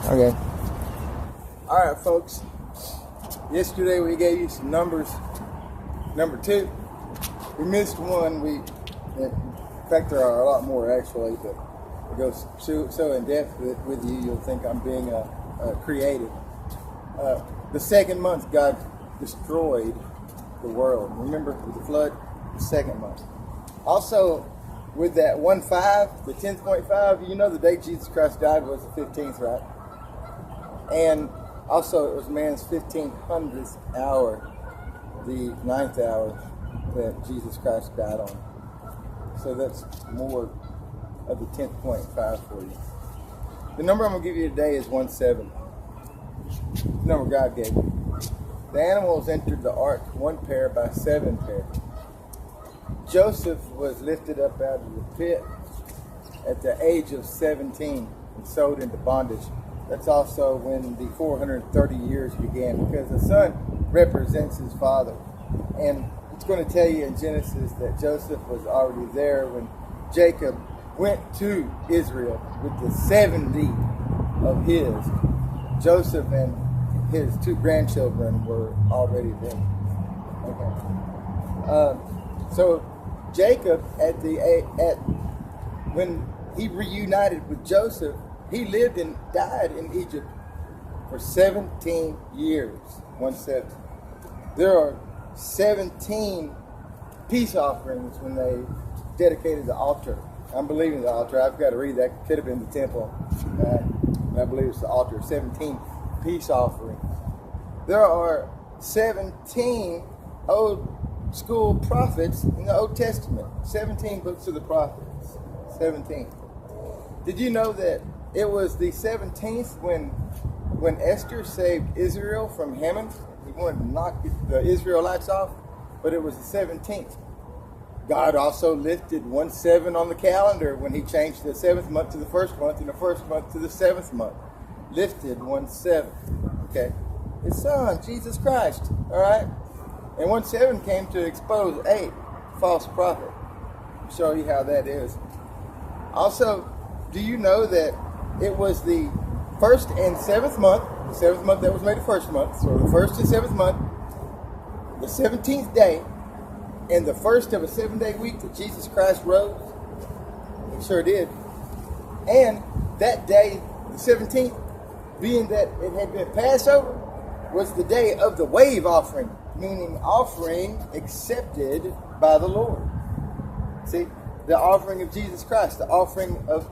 Okay. All right, folks. Yesterday we gave you some numbers. Number 2. We missed one. In fact, there are a lot more actually, but it goes so in depth with you, you'll think I'm being creative. The second month, God destroyed the world. Remember with the flood? The second month. Also, with that 1-5, the 10.5, you know the day Jesus Christ died was the 15th, right? And also it was man's 1500th hour, the 9th hour that Jesus Christ died on. So that's more of the 10.5 for you. The number I'm going to give you today is 17. The number God gave you. The animals entered the ark 1 pair by 7 pair. Joseph was lifted up out of the pit at the age of 17 and sold into bondage. That's also when the 430 years began, because the son represents his father. And it's going to tell you in Genesis that Joseph was already there when Jacob went to Israel with the 70 of his. Joseph and his 2 grandchildren were already there. Okay. So Jacob, when he reunited with Joseph, he lived and died in Egypt for 17 years. 17. There are 17 peace offerings when they dedicated the altar. I'm believing the altar. I've got to read that. Could have been the temple. I believe it's the altar. 17 peace offerings. There are 17 old school prophets in the Old Testament. 17 books of the prophets. 17. Did you know that it was the 17th when Esther saved Israel from Haman? He wanted to knock the Israelites off, but it was the 17th. God also lifted 1-7 on the calendar when he changed the 7th month to the 1st month and the 1st month to the 7th month. Lifted 1-7. Okay. His son, Jesus Christ. All right. And 1-7 came to expose 8 false prophets. I'll show you how that is. Also, do you know that it was the 1st and 7th month, the 7th month that was made the 1st month, so the 1st and 7th month, the 17th day, and the 1st of a 7-day week that Jesus Christ rose? He sure did. And that day, the 17th, being that it had been Passover, was the day of the wave offering, meaning offering accepted by the Lord. See, the offering of Jesus Christ, the offering of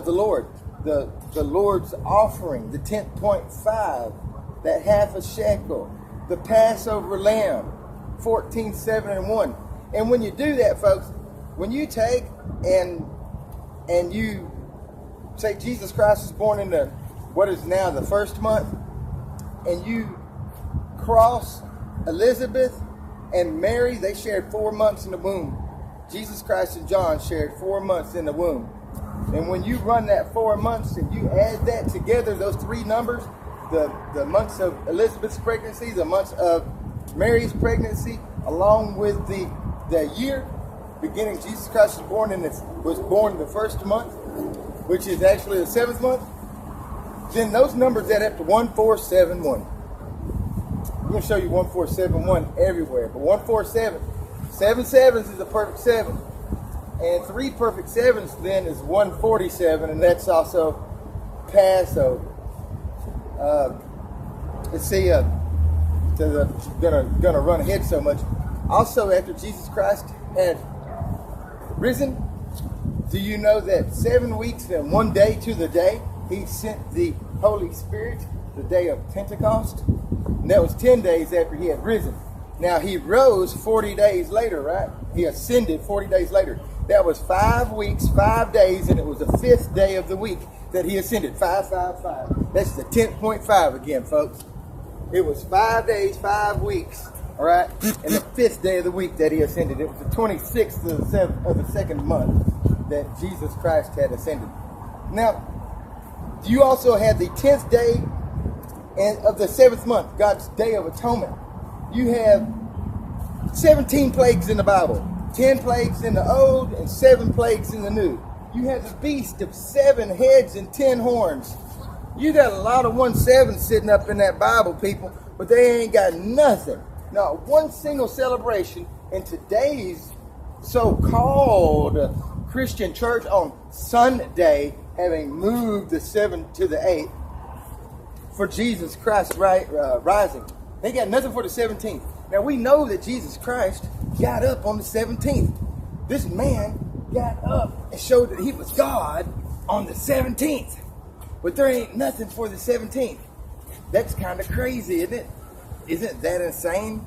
the Lord, the Lord's offering, the 10.5, that half a shekel, the Passover lamb, 14, 7, and 1. And when you do that, folks, when you take and you say Jesus Christ was born in the what is now the 1st month, and you cross Elizabeth and Mary, they shared 4 months in the womb. Jesus Christ and John shared 4 months in the womb. And when you run that 4 months and you add that together, those 3 numbers, the months of Elizabeth's pregnancy, the months of Mary's pregnancy, along with the year beginning, Jesus Christ was born the 1st month, which is actually the 7th month, then those numbers add up to 1471. We're going to show you 1471 everywhere, but 147, 7 sevens is a perfect 7. And 3 perfect 7s then is 147, and that's also Passover. Let's see, gonna run ahead so much. Also, after Jesus Christ had risen, do you know that 7 weeks and 1 day to the day he sent the Holy Spirit, the day of Pentecost? And that was 10 days after he had risen. Now he rose 40 days later, right? He ascended 40 days later. That was 5 weeks, 5 days, and it was the 5th day of the week that he ascended. 555. That's the 10.5 again, folks. It was 5 days, 5 weeks, all right, and the 5th day of the week that he ascended. It was the 26th of the 2nd month that Jesus Christ had ascended. Now, you also had the 10th day of the 7th month, God's Day of Atonement. You have 17 plagues in the Bible. 10 plagues in the Old and 7 plagues in the New. You have the beast of 7 heads and 10 horns. You got a lot of 1/7 sitting up in that Bible, people, but they ain't got nothing. Not one single celebration in today's so-called Christian church on Sunday, having moved the 7th to the 8th for Jesus Christ rising. They got nothing for the 17th. Now we know that Jesus Christ got up on the 17th. This man got up and showed that he was God on the 17th. But there ain't nothing for the 17th. That's kind of crazy, isn't it? Isn't that insane?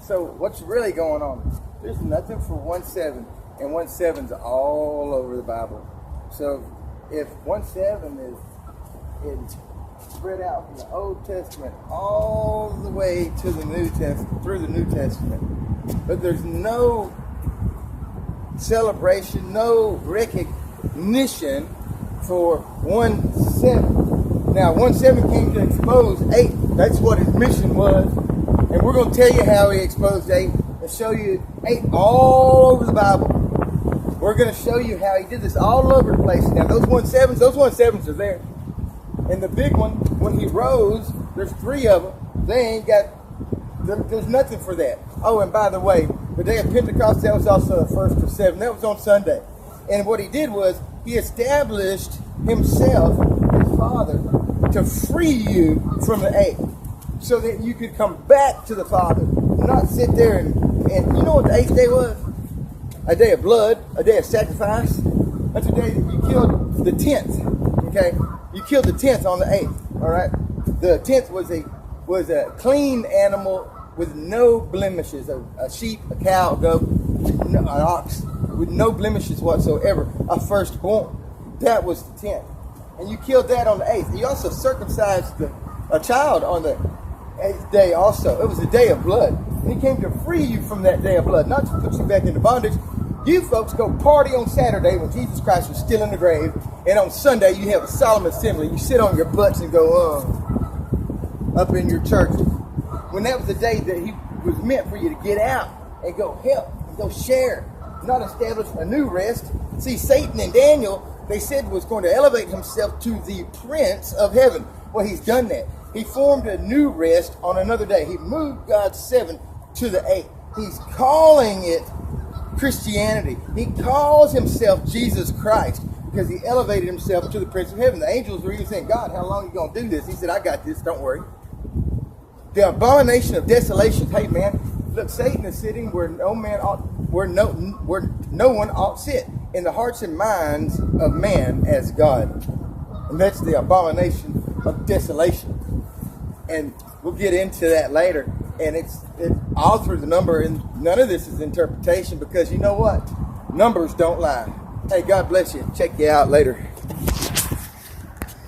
So what's really going on? There's nothing for 1/7, and 1/7's all over the Bible. So if 1/7 is spread out from the Old Testament all the way to the New Testament, through the New Testament, but there's no celebration, no recognition for 1/7. Now 1/7 came to expose 8. That's what his mission was. And we're going to tell you how he exposed 8 and show you 8 all over the Bible. We're going to show you how he did this all over the place. Now those 1/7s are there. And the big one, when he rose, there's 3 of them. They ain't got, there's nothing for that. Oh, and by the way, the day of Pentecost, that was also the 1st of 7. That was on Sunday. And what he did was, he established himself, his Father, to free you from the 8. So that you could come back to the Father. Not sit there and you know what the 8th day was? A day of blood, a day of sacrifice. That's a day that you killed the 10th. Okay? You killed the 10th on the 8th. Alright? The 10th was a clean animal with no blemishes. A sheep, a cow, a goat, an ox, with no blemishes whatsoever. A firstborn. That was the 10th. And you killed that on the 8th. You also circumcised a child on the 8th day also. It was a day of blood. And he came to free you from that day of blood, not to put you back into bondage. You folks go party on Saturday when Jesus Christ was still in the grave, and on Sunday you have a solemn assembly. You sit on your butts and go up in your church. When that was the day that he was meant for you to get out and go help and go share, not establish a new rest. See, Satan and Daniel, they said, was going to elevate himself to the Prince of Heaven. Well, he's done that. He formed a new rest on another day. He moved God's 7 to the 8. He's calling it Christianity. He calls himself Jesus Christ because he elevated himself to the Prince of Heaven. The angels were even saying, God, how long are you going to do this? He said, I got this, don't worry. The abomination of desolation. Hey, man, look, Satan is sitting where no one ought sit, in the hearts and minds of man as God. And that's the abomination of desolation. And we'll get into that later. And it's all through the number, and none of this is interpretation, because you know what? Numbers don't lie. Hey, God bless you. Check you out later.